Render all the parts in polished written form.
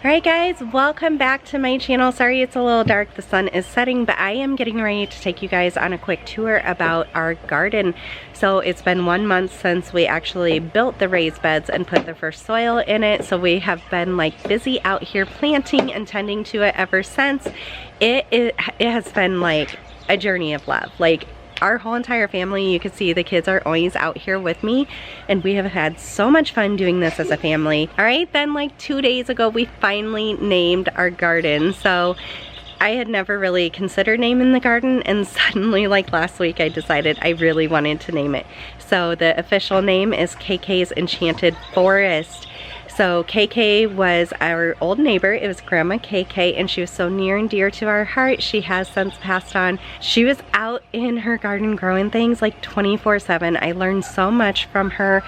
Alright guys, welcome back to my channel. Sorry it's a little dark, the sun is setting, but I am getting ready to take you guys on a quick tour about our garden. So it's been 1 month since we actually built the raised beds and put the first soil in it. So we have been like busy out here planting and tending to it ever since. It has been like a journey of love. Like our whole entire family, you can see the kids are always out here with me, and we have had so much fun doing this as a family. All right, then like 2 days ago, we finally named our garden. So I had never really considered naming the garden, and suddenly like last week I decided I really wanted to name it. So the official name is KK's Enchanted Forest. So KK was our old neighbor. It was Grandma KK, and she was so near and dear to our heart. She has since passed on. She was out in her garden growing things like 24/7. I learned so much from her.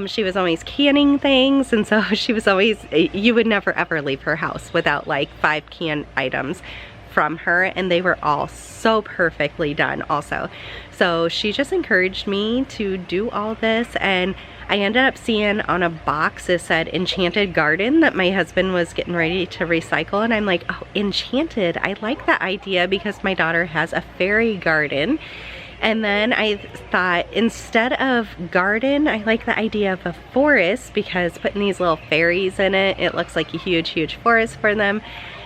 She was always canning things, and so she was always, you would never ever leave her house without like 5 canned items from her, and they were all so perfectly done also. So she just encouraged me to do all this, and I ended up seeing on a box it said Enchanted Garden that my husband was getting ready to recycle, and I'm like, oh, Enchanted, I like that idea because my daughter has a fairy garden. And then I thought, instead of garden, I like the idea of a forest because putting these little fairies in it, it looks like a huge forest for them.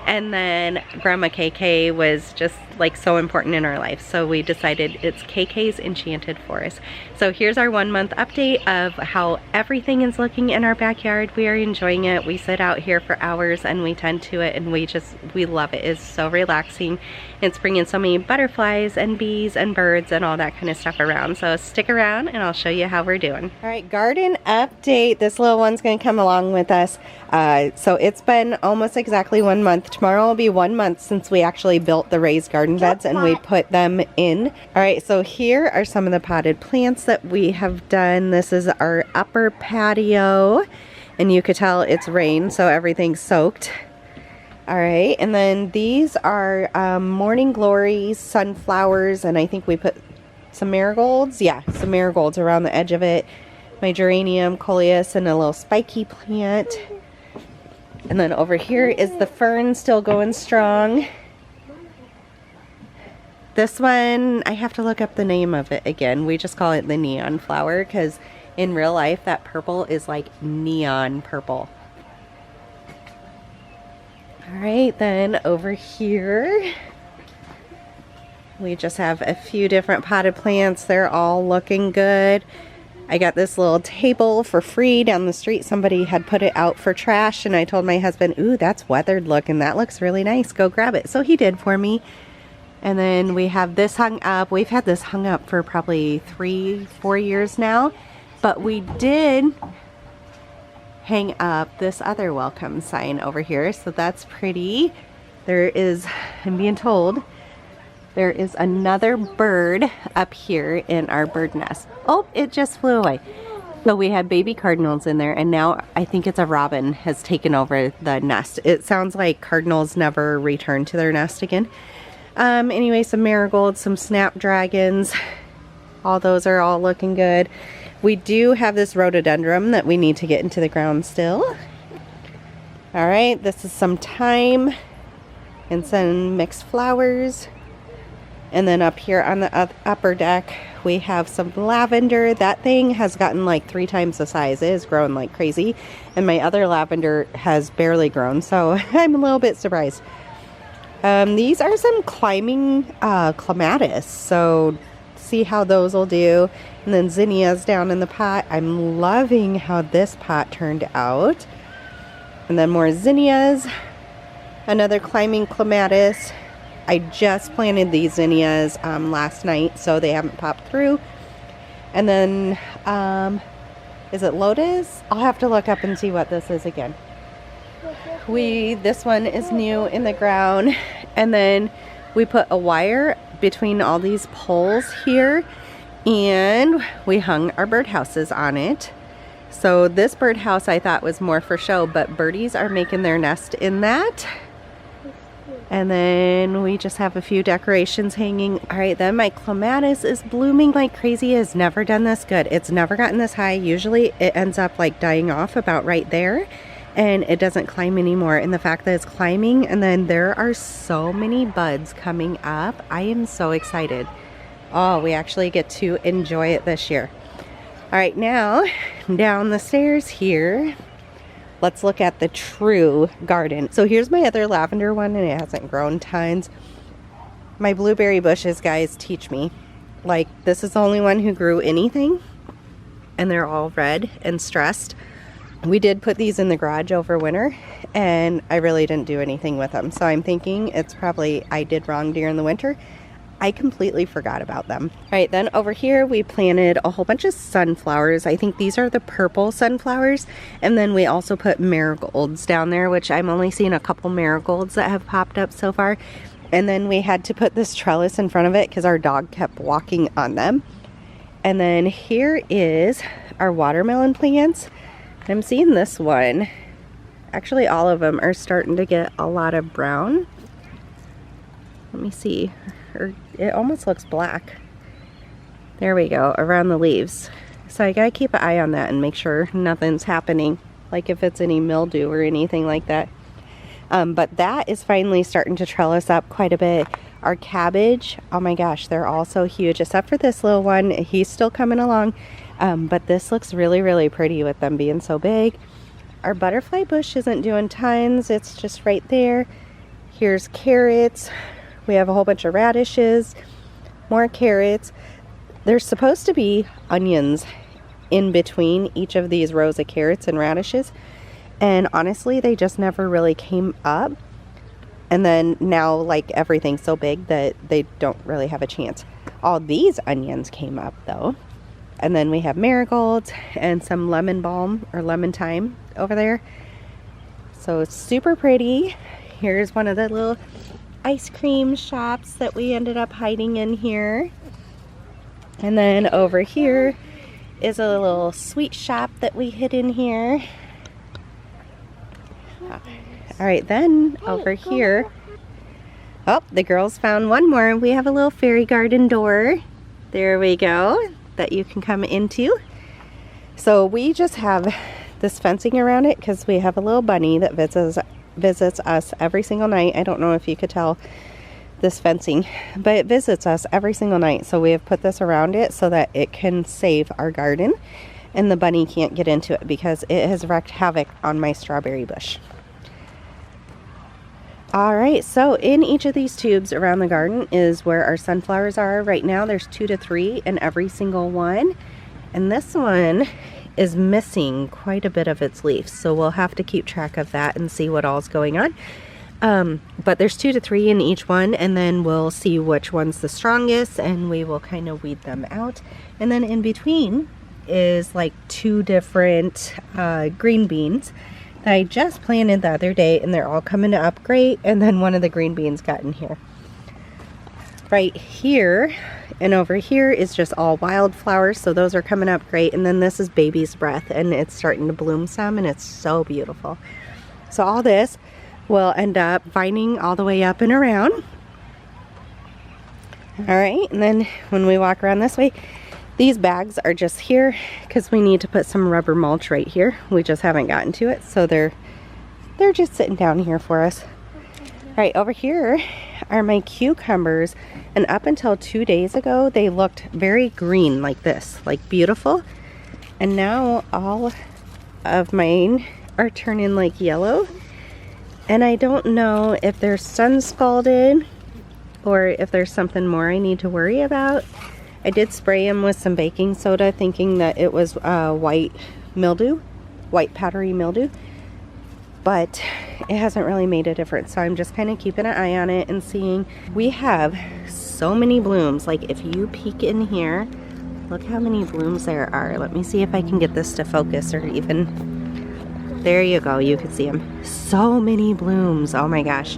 And then Grandma KK was just like so important in our life. So we decided it's KK's Enchanted Forest. So here's our 1 month update of how everything is looking in our backyard. We are enjoying it. We sit out here for hours and we tend to it, and we love it. It's so relaxing. It's bringing so many butterflies and bees and birds and all that kind of stuff around. So stick around and I'll show you how we're doing. All right, garden update. This little one's gonna come along with us. So it's been almost exactly 1 month. Tomorrow will be 1 month since we actually built the raised garden beds and we put them in. All right, so here are some of the potted plants that we have done. This is our upper patio, and you could tell it's rained, so everything's soaked. All right, and then these are Morning Glories, sunflowers, and I think we put some marigolds. Yeah, some marigolds around the edge of it. My geranium, coleus, and a little spiky plant. And then over here is the fern still going strong. This one, I have to look up the name of it again. We just call it the neon flower because in real life that purple is like neon purple. All right, then over here we just have a few different potted plants. They're all looking good. I got this little table for free down the street. Somebody had put it out for trash, and I told my husband, ooh, that's weathered looking. That looks really nice. Go grab it. So he did for me. And then we have this hung up. We've had this hung up for probably 3-4 years now. But we did hang up this other welcome sign over here. So that's pretty. There is, I'm being told, there is another bird up here in our bird nest. Oh, it just flew away. So we had baby cardinals in there, and now I think it's a robin has taken over the nest. It sounds like cardinals never return to their nest again. Anyway, some marigolds, some snapdragons. All those are all looking good. We do have this rhododendron that we need to get into the ground still. All right, this is some thyme and some mixed flowers. And then up here on the upper deck, we have some lavender. That thing has gotten like 3 times the size. It is growing like crazy. And my other lavender has barely grown, so I'm a little bit surprised. These are some climbing clematis, so see how those will do. And then zinnias down in the pot. I'm loving how this pot turned out. And then more zinnias. Another climbing clematis. I just planted these zinnias last night, so they haven't popped through. And then, is it lotus? I'll have to look up and see what this is again. This one is new in the ground. And then we put a wire between all these poles here, and we hung our birdhouses on it. So this birdhouse I thought was more for show, but birdies are making their nest in that. And then we just have a few decorations hanging. All right, then my clematis is blooming like crazy. It has never done this good. It's never gotten this high. Usually it ends up like dying off about right there. and it doesn't climb anymore. And the fact that it's climbing, and then there are so many buds coming up. I am so excited. Oh, we actually get to enjoy it this year. All right, now down the stairs here, let's look at the true garden. So here's my other lavender one, and it hasn't grown tons. My blueberry bushes, guys, teach me. Like, this is the only one who grew anything, and they're all red and stressed. We did put these in the garage over winter, and I really didn't do anything with them. So I'm thinking it's probably I did wrong during the winter. I completely forgot about them. All right, then over here we planted a whole bunch of sunflowers. I think these are the purple sunflowers. And then we also put marigolds down there, which I'm only seeing a couple marigolds that have popped up so far. And then we had to put this trellis in front of it because our dog kept walking on them. And then here is our watermelon plants. I'm seeing this one. Actually, all of them are starting to get a lot of brown. Let me see. It almost looks black. There we go, around the leaves. So I gotta keep an eye on that and make sure nothing's happening, like if it's any mildew or anything like that. But that is finally starting to trellis up quite a bit. Our cabbage, oh my gosh, they're all so huge, except for this little one. He's still coming along. But this looks really, really pretty with them being so big. Our butterfly bush isn't doing tons. It's just right there. Here's carrots. We have a whole bunch of radishes, more carrots. There's supposed to be onions in between each of these rows of carrots and radishes. And honestly, they just never really came up. And then now, like, everything's so big that they don't really have a chance. All these onions came up though. And then we have marigolds and some lemon balm or lemon thyme over there. So it's super pretty. Here's one of the little ice cream shops that we ended up hiding in here. And then over here is a little sweet shop that we hid in here. All right, then over here, oh, the girls found one more. We have a little fairy garden door. There we go, that you can come into. So we just have this fencing around it because we have a little bunny that visits us every single night. I don't know if you could tell this fencing, but it visits us every single night. So we have put this around it so that it can save our garden and the bunny can't get into it because it has wreaked havoc on my strawberry bush. All right, so in each of these tubes around the garden is where our sunflowers are. Right now there's 2 to 3 in every single one. And this one is missing quite a bit of its leaves. So we'll have to keep track of that and see what all's going on. But there's 2 to 3 in each one, and then we'll see which one's the strongest and we will kind of weed them out. And then in between is like 2 different green beans that I just planted the other day, and they're all coming up great. And then one of the green beans got in here. Right here and over here is just all wildflowers, so those are coming up great. And then this is baby's breath, and it's starting to bloom some, and it's so beautiful. So all this will end up vining all the way up and around. All right, and then when we walk around this way, these bags are just here because we need to put some rubber mulch right here. We just haven't gotten to it, so they're just sitting down here for us. All right, over here are my cucumbers, and up until 2 days ago they looked very green like this, like beautiful, and now all of mine are turning like yellow, and I don't know if they're sun scalded or if there's something more I need to worry about. I did spray them with some baking soda thinking that it was white mildew, white powdery mildew, but it hasn't really made a difference. So I'm just kind of keeping an eye on it and seeing. We have so many blooms. Like if you peek in here, look how many blooms there are. Let me see if I can get this to focus, or even, there you go, you can see them. So many blooms, oh my gosh.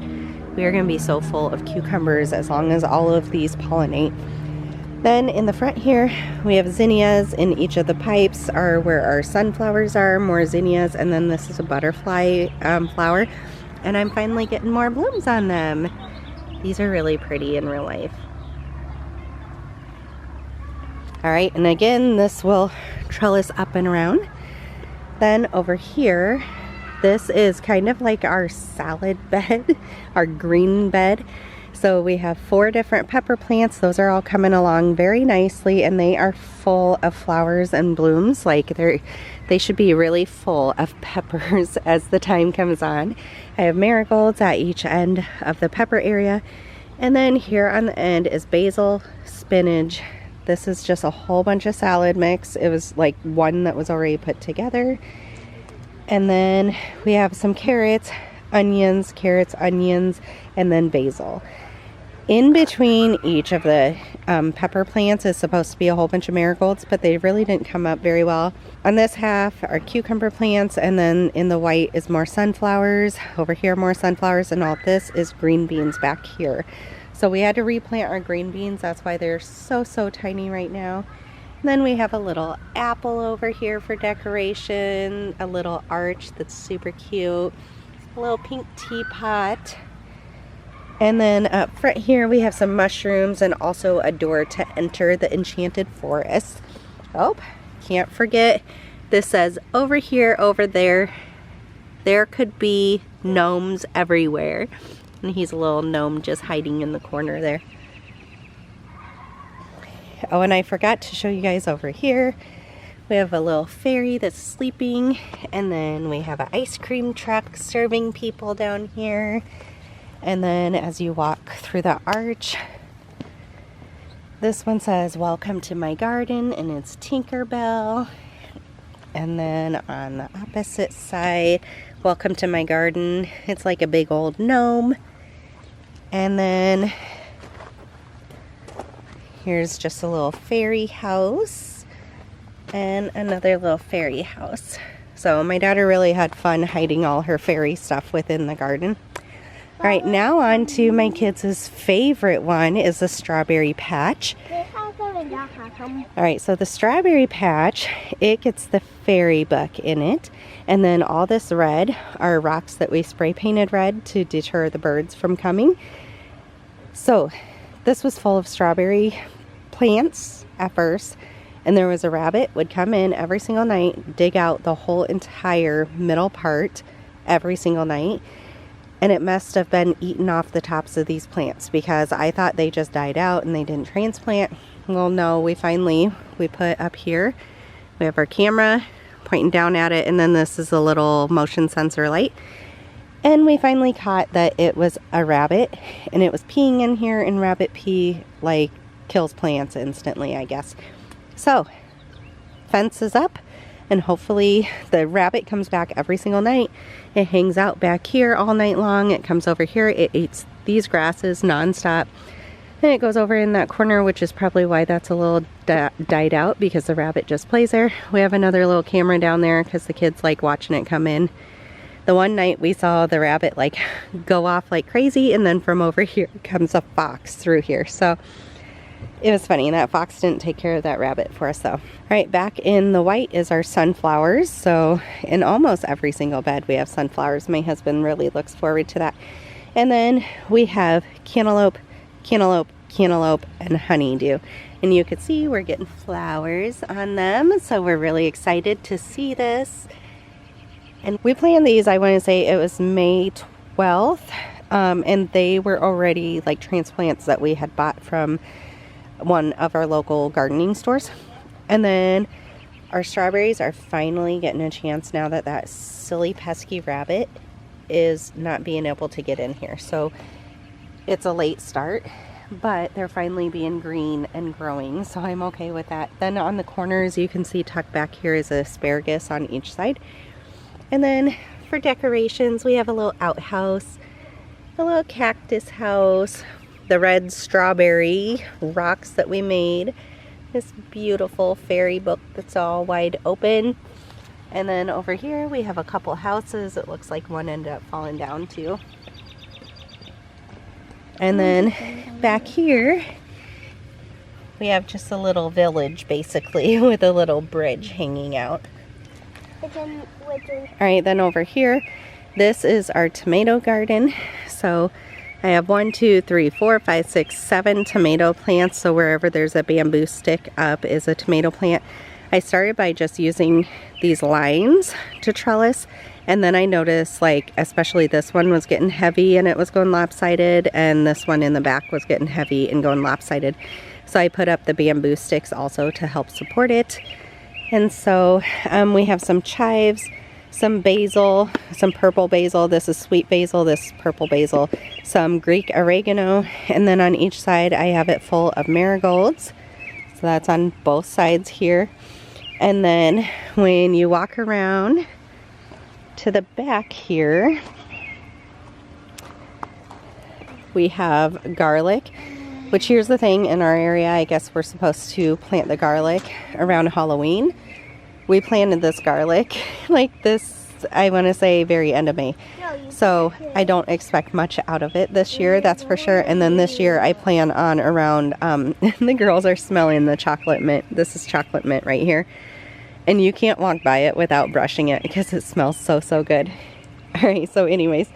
We are gonna be so full of cucumbers as long as all of these pollinate. Then in the front here, we have zinnias. In each of the pipes are where our sunflowers are, more zinnias, and then this is a butterfly flower. And I'm finally getting more blooms on them. These are really pretty in real life. All right, and again, this will trellis up and around. Then over here, This is kind of like our salad bed, our green bed. So we have 4 different pepper plants. Those are all coming along very nicely, and they are full of flowers and blooms. Like they should be really full of peppers as the time comes on. I have marigolds at each end of the pepper area. And then here on the end is basil, spinach. This is just a whole bunch of salad mix. It was like one that was already put together. And then we have some carrots, onions, and then basil. In between each of the pepper plants is supposed to be a whole bunch of marigolds, but they really didn't come up very well. On this half are cucumber plants, and then in the white is more sunflowers. Over here more sunflowers, and all this is green beans back here. So we had to replant our green beans. That's why they're so tiny right now. And then we have a little apple over here for decoration, a little arch that's super cute, a little pink teapot. And then up front here we have some mushrooms and also a door to enter the enchanted forest. Oh, can't forget, this says over here, over there, there could be gnomes everywhere. And he's a little gnome just hiding in the corner there. Oh, and I forgot to show you guys over here. We have a little fairy that's sleeping, and then we have an ice cream truck serving people down here. And then as you walk through the arch, this one says, "Welcome to my garden," and it's Tinkerbell. And then on the opposite side, "Welcome to my garden," it's like a big old gnome. And then here's just a little fairy house and another little fairy house. So my daughter really had fun hiding all her fairy stuff within the garden. All right, now on to my kids' favorite one is the strawberry patch. All right, so the strawberry patch, it gets the fairy book in it. And then all this red are rocks that we spray painted red to deter the birds from coming. So this was full of strawberry plants at first. And there was a rabbit would come in every single night, dig out the whole entire middle part every single night. And it must have been eaten off the tops of these plants because I thought they just died out and they didn't transplant. Well, no, we put up here, we have our camera pointing down at it, and then this is a little motion sensor light. And we finally caught that it was a rabbit, and it was peeing in here, and rabbit pee like kills plants instantly, I guess. So, fence is up. And hopefully the rabbit comes back every single night. It hangs out back here all night long. It comes over here. It eats these grasses nonstop. And it goes over in that corner, which is probably why that's a little died out, because the rabbit just plays there. We have another little camera down there because the kids like watching it come in. The one night we saw the rabbit like go off like crazy, and then from over here comes a fox through here. So it was funny. That fox didn't take care of that rabbit for us though. All right, back in the white is our sunflowers. So in almost every single bed we have sunflowers. My husband really looks forward to that. And then we have cantaloupe, and honeydew. And you can see we're getting flowers on them. So we're really excited to see this. And we planted these, I want to say it was May 12th. And they were already like transplants that we had bought from one of our local gardening stores. And then our strawberries are finally getting a chance now that that silly pesky rabbit is not being able to get in here. So it's a late start, but they're finally being green and growing, so I'm okay with that. Then on the corners you can see tucked back here is asparagus on each side. And then for decorations we have a little outhouse, a little cactus house, the red strawberry rocks that we made, this beautiful fairy book that's all wide open. And then over here we have a couple houses. It looks like one ended up falling down too. And then back here we have just a little village basically with a little bridge hanging out. Alright, then over here, this is our tomato garden. So I have 1, 2, 3, 4, 5, 6, 7 tomato plants. So wherever there's a bamboo stick up is a tomato plant. I started by just using these lines to trellis, And then I noticed, like, especially this one was getting heavy and it was going lopsided, and this one in the back was getting heavy and going lopsided. So I put up the bamboo sticks also to help support it. And so we have some chives, some basil, some purple basil. This is sweet basil, this is purple basil, some Greek oregano, and then on each side I have it full of marigolds. So that's on both sides here. And then when you walk around to the back here, we have garlic, which here's the thing, in our area, I guess we're supposed to plant the garlic around Halloween. We planted this garlic like this, I want to say very end of May. So I don't expect much out of it this year, that's for sure. And then this year I plan on around, the girls are smelling the chocolate mint. This is chocolate mint right here. And you can't walk by it without brushing it because it smells so, so good. All right, so anyways,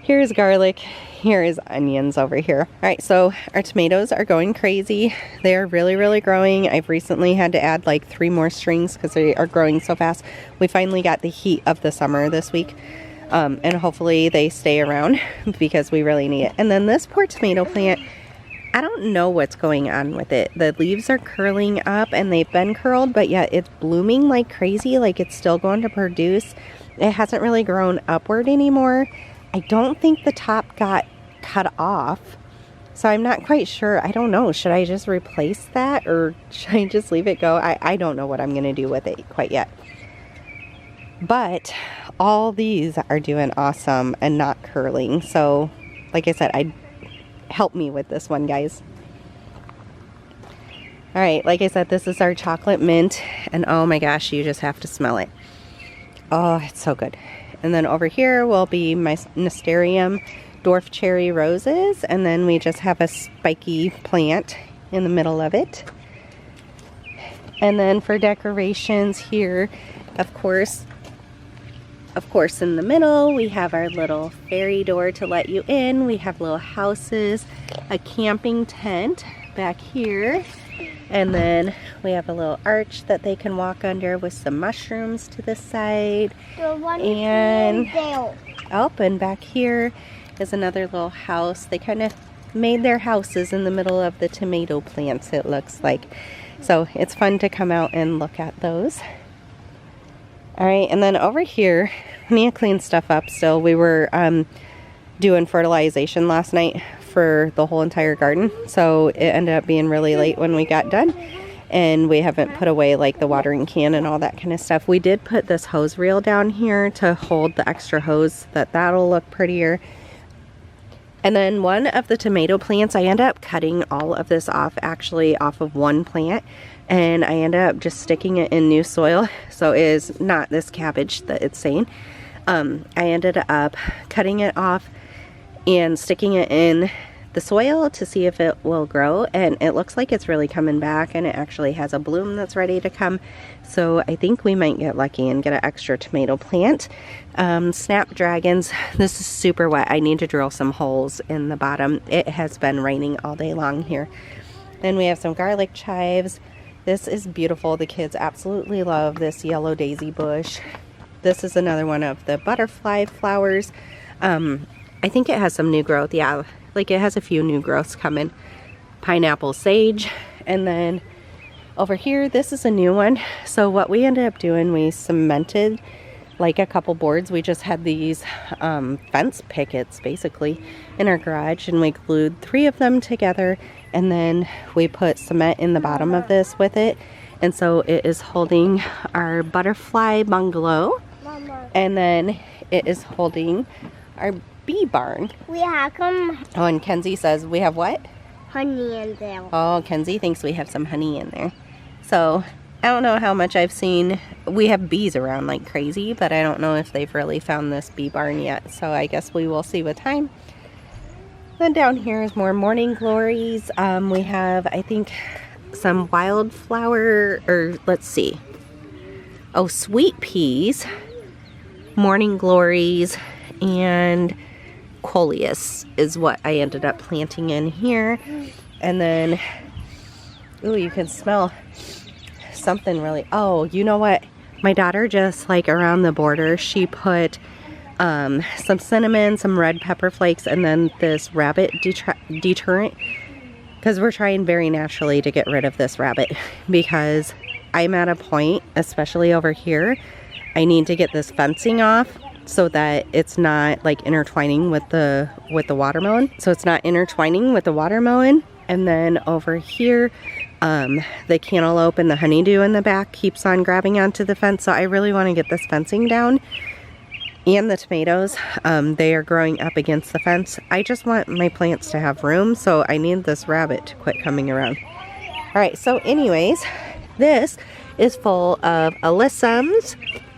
here's garlic. Here is onions over here. All right, so our tomatoes are going crazy. They are really, really growing. I've recently had to add like 3 more strings because they are growing so fast. We finally got the heat of the summer this week. And hopefully they stay around because we really need it. And then this poor tomato plant, I don't know what's going on with it. The leaves are curling up and they've been curled, but yet it's blooming like crazy, like it's still going to produce. It hasn't really grown upward anymore. I don't think the top got cut off, so I'm not quite sure. I don't know. Should I just replace that or should I just leave it go? I don't know what I'm going to do with it quite yet. But all these are doing awesome and not curling. So like I said, help me with this one, guys. All right, like I said, this is our chocolate mint, and oh my gosh, you just have to smell it. Oh, it's so good. And then over here will be my Nasterium dwarf cherry roses, and then we just have a spiky plant in the middle of it. And then for decorations here, of course in the middle we have our little fairy door to let you in. We have little houses, a camping tent back here, and then we have a little arch that they can walk under with some mushrooms to the side. And back here is another little house. They kind of made their houses in the middle of the tomato plants, it looks like. So it's fun to come out and look at those. All right, and then over here, I need to clean stuff up still. We were doing fertilization last night for the whole entire garden, so it ended up being really late when we got done, and we haven't put away like the watering can and all that kind of stuff. We did put this hose reel down here to hold the extra hose, that'll look prettier. And then one of the tomato plants, I ended up cutting all of this off, actually off of one plant, and I ended up just sticking it in new soil. So it is not this cabbage that it's saying. I ended up cutting it off and sticking it in the soil to see if it will grow, and it looks like it's really coming back, and it actually has a bloom that's ready to come. So I think we might get lucky and get an extra tomato plant. Snapdragons, this is super wet. I need to drill some holes in the bottom. It has been raining all day long here. Then we have some garlic chives. This is beautiful. The kids absolutely love this yellow daisy bush. This is another one of the butterfly flowers. I think it has some new growth. Yeah, like it has a few new growths coming. Pineapple sage. And then over here, this is a new one. So what we ended up doing, we cemented like a couple boards. We just had these fence pickets basically in our garage, and we glued 3 of them together, and then we put cement in the bottom of this with it. And so it is holding our butterfly bungalow, and then it is holding our bee barn. We have some. Oh, and Kenzie says we have what? Honey in there. Oh, Kenzie thinks we have some honey in there. So I don't know how much I've seen. We have bees around like crazy, but I don't know if they've really found this bee barn yet. So I guess we will see with time. Then down here is more morning glories. We have, I think, some wildflower, or let's see. Oh, sweet peas, morning glories, and coleus is what I ended up planting in here. And then, ooh, you can smell something really, oh, you know what? My daughter just like around the border, she put some cinnamon, some red pepper flakes, and then this rabbit deterrent, because we're trying very naturally to get rid of this rabbit because I'm at a point, especially over here, I need to get this fencing off so that it's not like intertwining with the watermelon. So it's not intertwining with the watermelon. And then over here, the cantaloupe and the honeydew in the back keeps on grabbing onto the fence. So I really want to get this fencing down. And the tomatoes, they are growing up against the fence. I just want my plants to have room, so I need this rabbit to quit coming around. All right, so anyways, this is full of alyssums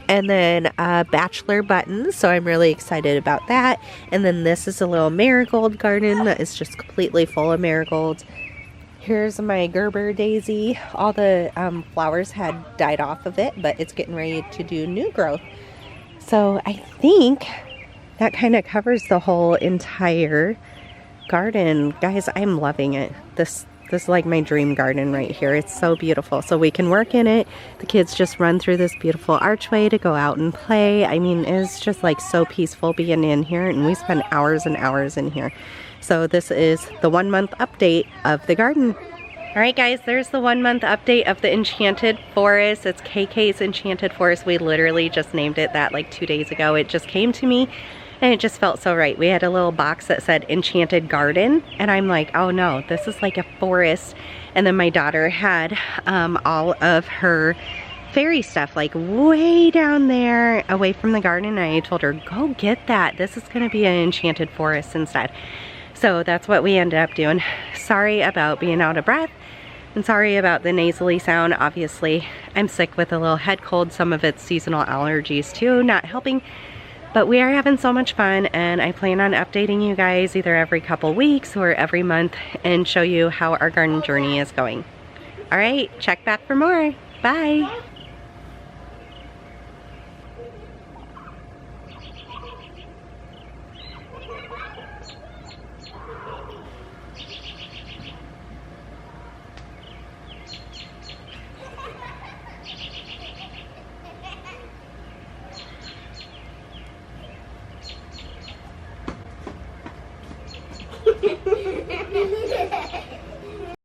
and then bachelor buttons, so I'm really excited about that. And then this is a little marigold garden that is just completely full of marigolds. Here's my Gerber daisy. All the flowers had died off of it, but it's getting ready to do new growth. So I think that kind of covers the whole entire garden. Guys, I'm loving it. This is like my dream garden right here. It's so beautiful. So we can work in it. The kids just run through this beautiful archway to go out and play. I mean, it's just like so peaceful being in here, and we spend hours and hours in here. So this is the 1 month update of the garden. All right, guys, there's the 1 month update of the Enchanted Forest. It's KK's Enchanted Forest. We literally just named it that like 2 days ago. It just came to me and it just felt so right. We had a little box that said Enchanted Garden, and I'm like, oh no, this is like a forest. And then my daughter had all of her fairy stuff like way down there away from the garden, and I told her, go get that. This is gonna be an Enchanted Forest instead. So that's what we ended up doing. Sorry about being out of breath, and sorry about the nasally sound. Obviously, I'm sick with a little head cold. Some of it's seasonal allergies too, not helping. But we are having so much fun, and I plan on updating you guys either every couple weeks or every month and show you how our garden journey is going. All right, check back for more. Bye.